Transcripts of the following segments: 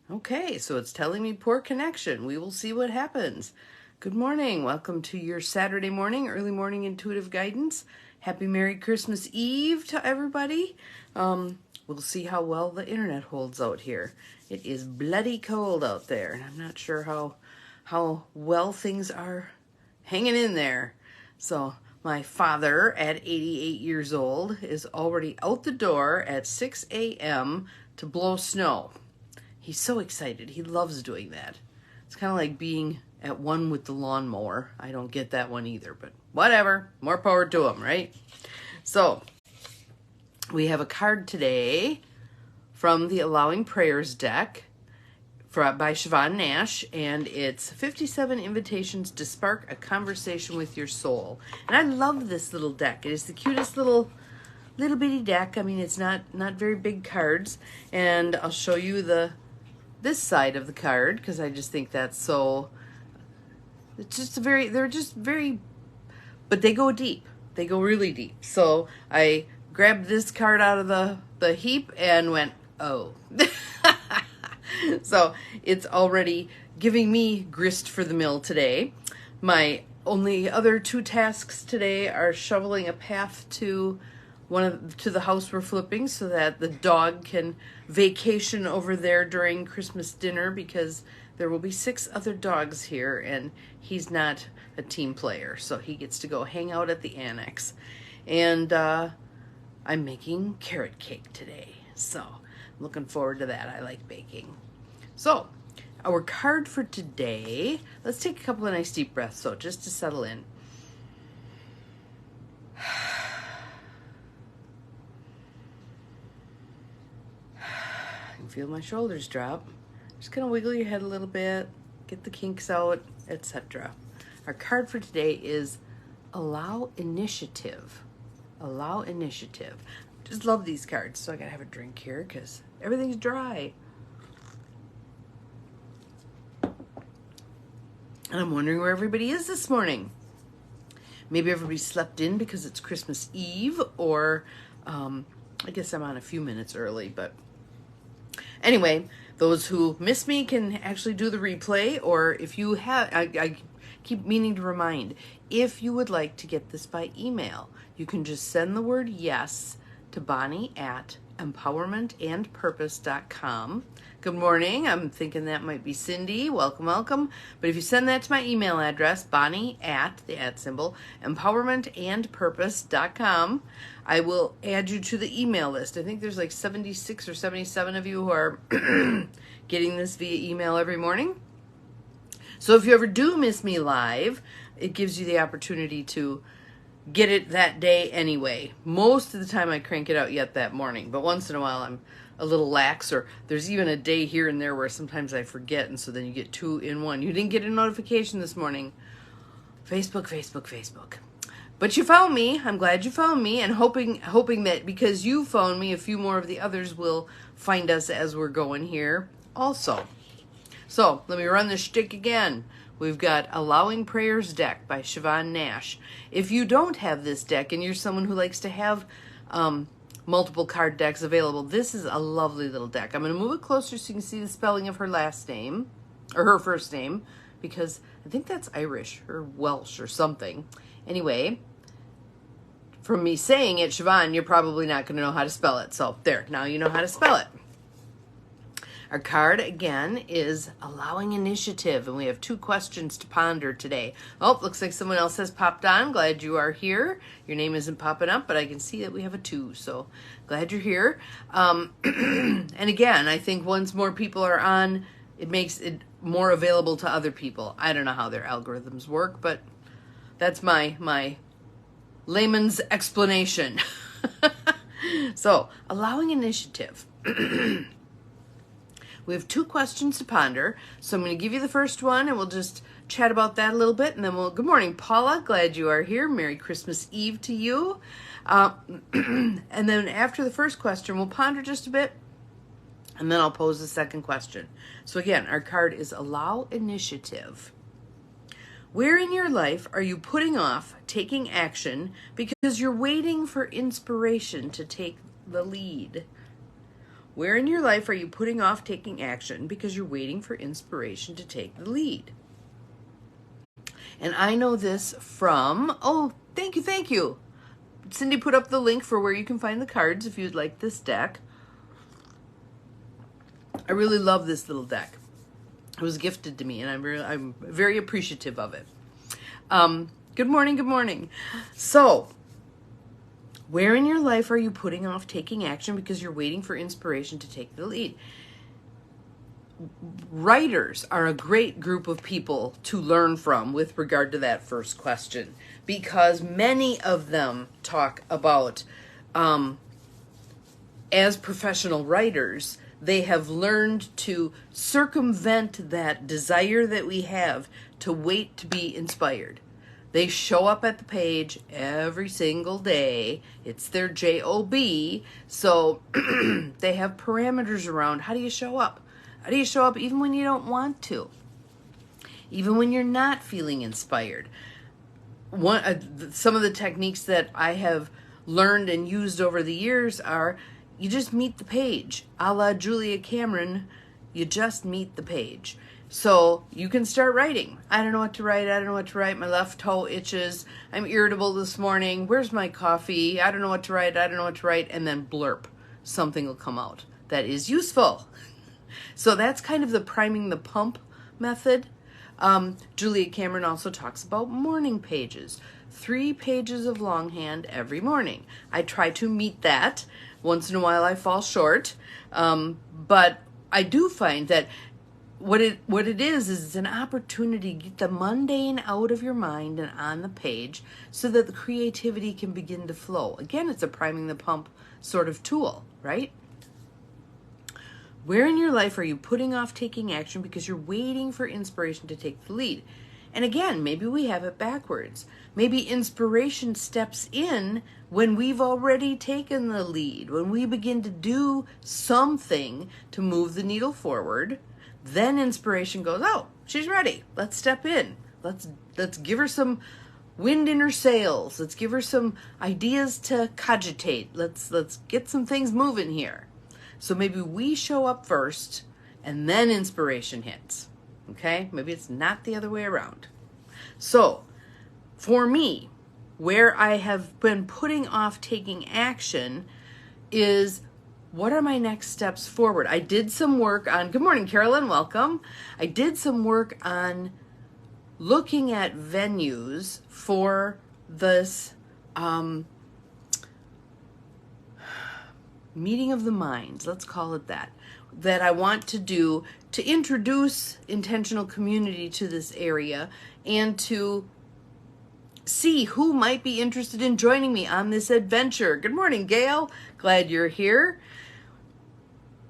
Okay, so it's telling me poor connection. We will see what happens. Good morning. Welcome to your Saturday morning, early morning intuitive guidance. Happy Merry Christmas Eve to everybody. We'll see how well the internet holds out here. It is bloody cold out there, and I'm not sure how well things are hanging in there. So my father at 88 years old is already out the door at 6 a.m. to blow snow. He's so excited. He loves doing that. It's kind of like being at one with the lawnmower. I don't get that one either, but whatever. More power to him, right? So, we have a card today from the Allowing Prayers deck by Siobhan Nash, and it's 57 invitations to spark a conversation with your soul. And I love this little deck. It is the cutest little bitty deck. I mean, it's not very big cards, and I'll show you this side of the card because I just think that's so, they're just very, but they go deep. They go really deep. So I grabbed this card out of the heap and went, oh. So it's already giving me grist for the mill today. My only other two tasks today are shoveling a path to the house we're flipping so that the dog can vacation over there during Christmas dinner, because there will be 6 other dogs here and he's not a team player, so he gets to go hang out at the annex. And I'm making carrot cake today, so I'm looking forward to that. I like baking. So our card for today, let's take a couple of nice deep breaths, so just to settle in. Feel my shoulders drop. Just gonna wiggle your head a little bit, get the kinks out, etc. Our card for today is Allow Initiative. Allow Initiative. Just love these cards. So I gotta have a drink here because everything's dry. And I'm wondering where everybody is this morning. Maybe everybody slept in because it's Christmas Eve, or I guess I'm on a few minutes early, but anyway, those who miss me can actually do the replay, or if you have, I keep meaning to remind, if you would like to get this by email, you can just send the word yes to Bonnie@empowermentandpurpose.com. Good morning. I'm thinking that might be Cindy. Welcome, welcome. But if you send that to my email address, Bonnie@empowermentandpurpose.com, I will add you to the email list. I think there's like 76 or 77 of you who are getting this via email every morning. So if you ever do miss me live, it gives you the opportunity to get it that day anyway. Most of the time I crank it out yet that morning, but once in a while I'm a little lax, or there's even a day here and there where sometimes I forget, and so then you get 2 in 1. You didn't get a notification this morning. Facebook. But you found me. I'm glad you found me, and hoping that because you found me, a few more of the others will find us as we're going here also. So let me run the shtick again. We've got Allowing Prayers deck by Siobhan Nash. If you don't have this deck and you're someone who likes to have multiple card decks available, this is a lovely little deck. I'm going to move it closer so you can see the spelling of her last name, or her first name, because I think that's Irish or Welsh or something. Anyway, from me saying it, Siobhan, you're probably not going to know how to spell it. So there, now you know how to spell it. Our card, again, is Allowing Initiative, and we have 2 questions to ponder today. Oh, looks like someone else has popped on. Glad you are here. Your name isn't popping up, but I can see that we have a 2, so glad you're here. And again, I think once more people are on, it makes it more available to other people. I don't know how their algorithms work, but that's my layman's explanation. So, Allowing Initiative. We have 2 questions to ponder, so I'm going to give you the first one, and we'll just chat about that a little bit, and then good morning, Paula. Glad you are here. Merry Christmas Eve to you. And then after the first question, we'll ponder just a bit, and then I'll pose the second question. So again, our card is Allow Initiative. Where in your life are you putting off taking action because you're waiting for inspiration to take the lead? Where in your life are you putting off taking action because you're waiting for inspiration to take the lead? And I know this from, oh, thank you. Cindy put up the link for where you can find the cards if you'd like this deck. I really love this little deck. It was gifted to me, and I'm very appreciative of it. Good morning. So, where in your life are you putting off taking action because you're waiting for inspiration to take the lead? Writers are a great group of people to learn from with regard to that first question, because many of them talk about, as professional writers, they have learned to circumvent that desire that we have to wait to be inspired. They show up at the page every single day. It's their job. So they have parameters around how do you show up? How do you show up even when you don't want to? Even when you're not feeling inspired? Some of the techniques that I have learned and used over the years are you just meet the page. A la Julia Cameron, you just meet the page. So you can start writing. I don't know what to write. My left toe itches. I'm irritable this morning. Where's my coffee? I don't know what to write. And then blurp. Something will come out that is useful. So that's kind of the priming the pump method. Julia Cameron also talks about morning pages. 3 pages of longhand every morning. I try to meet that. Once in a while I fall short. But I do find that what it is it's an opportunity to get the mundane out of your mind and on the page so that the creativity can begin to flow. Again, it's a priming the pump sort of tool, right? Where in your life are you putting off taking action because you're waiting for inspiration to take the lead? And again, maybe we have it backwards. Maybe inspiration steps in when we've already taken the lead, when we begin to do something to move the needle forward. Then inspiration goes, oh, she's ready. Let's step in. Let's give her some wind in her sails. Let's give her some ideas to cogitate. Let's get some things moving here. So maybe we show up first and then inspiration hits. Okay? Maybe it's not the other way around. So, for me, where I have been putting off taking action is, what are my next steps forward? I did some work on, good morning, Carolyn, welcome. I did some work on looking at venues for this meeting of the minds, let's call it that I want to do to introduce intentional community to this area and to see who might be interested in joining me on this adventure. Good morning, Gail. Glad you're here.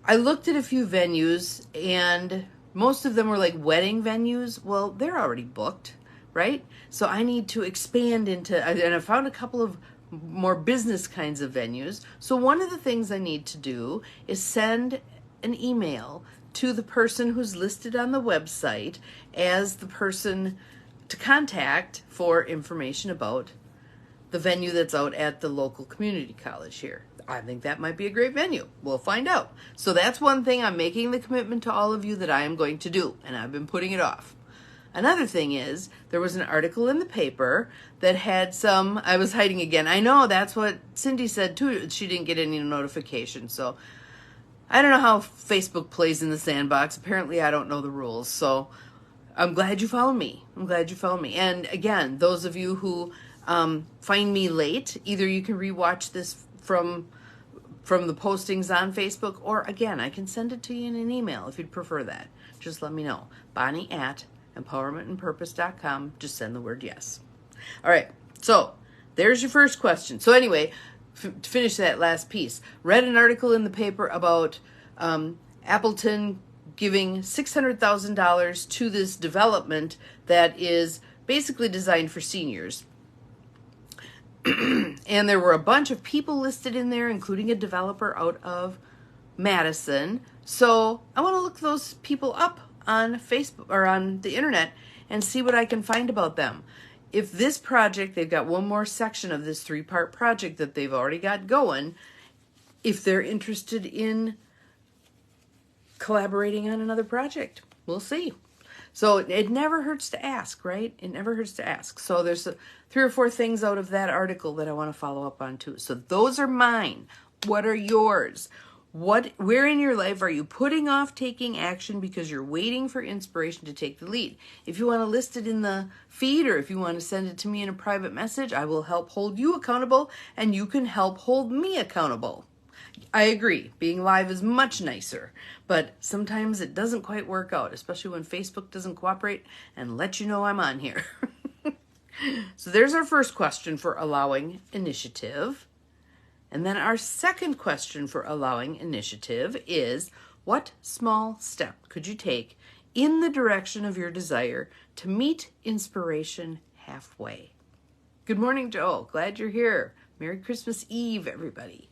I looked at a few venues and most of them were like wedding venues. Well, they're already booked, right? So I need to expand into, and I found a couple of more business kinds of venues. So one of the things I need to do is send an email to the person who's listed on the website as the person to contact for information about the venue that's out at the local community college here. I think that might be a great venue. We'll find out. So that's one thing I'm making the commitment to all of you that I am going to do, and I've been putting it off. Another thing is, there was an article in the paper that had some, I was hiding again. I know, that's what Cindy said too. She didn't get any notification. So I don't know how Facebook plays in the sandbox. Apparently I don't know the rules. So I'm glad you found me. And again, those of you who find me late, either you can rewatch this from the postings on Facebook, or again, I can send it to you in an email if you'd prefer that. Just let me know. Bonnie@empowermentandpurpose.com. Just send the word yes. All right, so there's your first question. So anyway, to finish that last piece, read an article in the paper about Appleton giving $600,000 to this development that is basically designed for seniors. And there were a bunch of people listed in there, including a developer out of Madison. So I want to look those people up on Facebook or on the internet and see what I can find about them. If this project, they've got one more section of this 3-part project that they've already got going. If they're interested in collaborating on another project. We'll see. So it never hurts to ask, right? It never hurts to ask. So there's 3 or 4 things out of that article that I want to follow up on too. So those are mine. What are yours? Where in your life are you putting off taking action because you're waiting for inspiration to take the lead? If you want to list it in the feed, or if you want to send it to me in a private message, I will help hold you accountable, and you can help hold me accountable. I agree, being live is much nicer, but sometimes it doesn't quite work out, especially when Facebook doesn't cooperate and let you know I'm on here. So there's our first question for allowing initiative. And then our second question for allowing initiative is, what small step could you take in the direction of your desire to meet inspiration halfway? Good morning, Joel. Glad you're here. Merry Christmas Eve, everybody.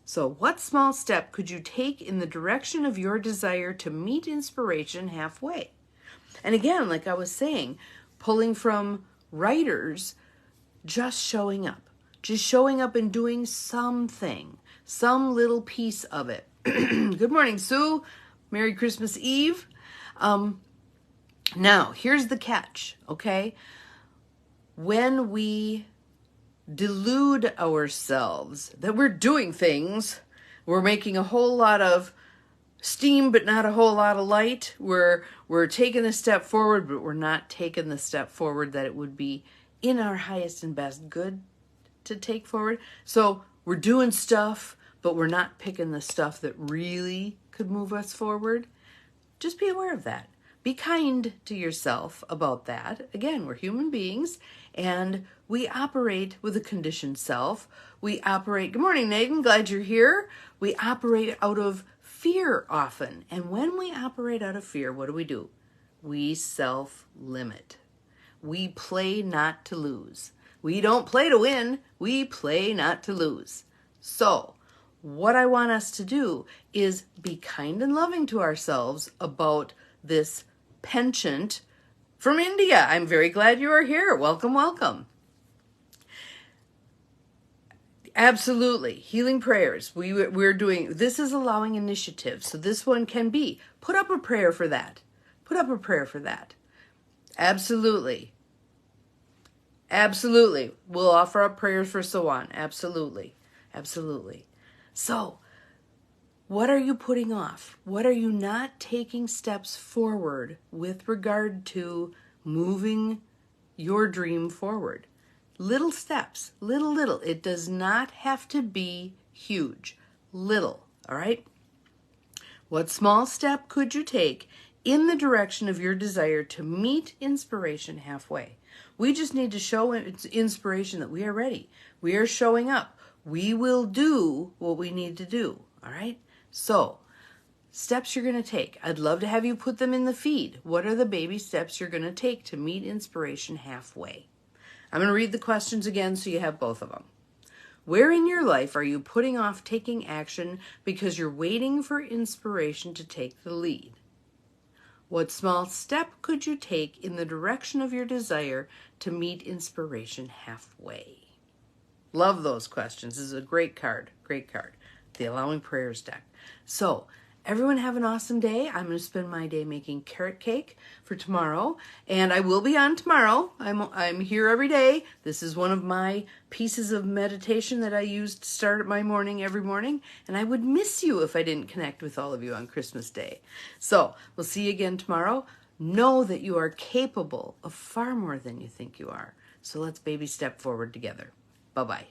So what small step could you take in the direction of your desire to meet inspiration halfway? And again, like I was saying, pulling from writers, just showing up. Just showing up and doing something, some little piece of it. Good morning, Sue. Merry Christmas Eve. Now, here's the catch, okay? When we delude ourselves that we're doing things, we're making a whole lot of steam but not a whole lot of light, we're taking a step forward but we're not taking the step forward that it would be in our highest and best good to take forward. So we're doing stuff but we're not picking the stuff that really could move us forward. Just be aware of that. Be kind to yourself about that. Again, we're human beings and we operate with a conditioned self. We operate, good morning, Nathan, glad you're here. We operate out of fear often. And when we operate out of fear, what do? We self-limit. We play not to lose. We don't play to win. We play not to lose. So what I want us to do is be kind and loving to ourselves about this penchant from India. I'm very glad you are here. Welcome, welcome. Absolutely. Healing prayers. We're doing, this is allowing initiative. So this one can be, put up a prayer for that. Put up a prayer for that. Absolutely. Absolutely. We'll offer up prayers for so on. Absolutely. Absolutely. So, what are you putting off? What are you not taking steps forward with regard to moving your dream forward? Little steps, little. It does not have to be huge. Little, all right? What small step could you take in the direction of your desire to meet inspiration halfway? We just need to show inspiration that we are ready. We are showing up. We will do what we need to do, all right? So, steps you're going to take. I'd love to have you put them in the feed. What are the baby steps you're going to take to meet inspiration halfway? I'm going to read the questions again so you have both of them. Where in your life are you putting off taking action because you're waiting for inspiration to take the lead? What small step could you take in the direction of your desire to meet inspiration halfway? Love those questions. This is a great card. Great card. The Allowing Prayers deck. So, everyone have an awesome day. I'm going to spend my day making carrot cake for tomorrow, and I will be on tomorrow. I'm here every day. This is one of my pieces of meditation that I use to start my morning every morning, and I would miss you if I didn't connect with all of you on Christmas Day. So, we'll see you again tomorrow. Know that you are capable of far more than you think you are. So let's baby step forward together. Bye-bye.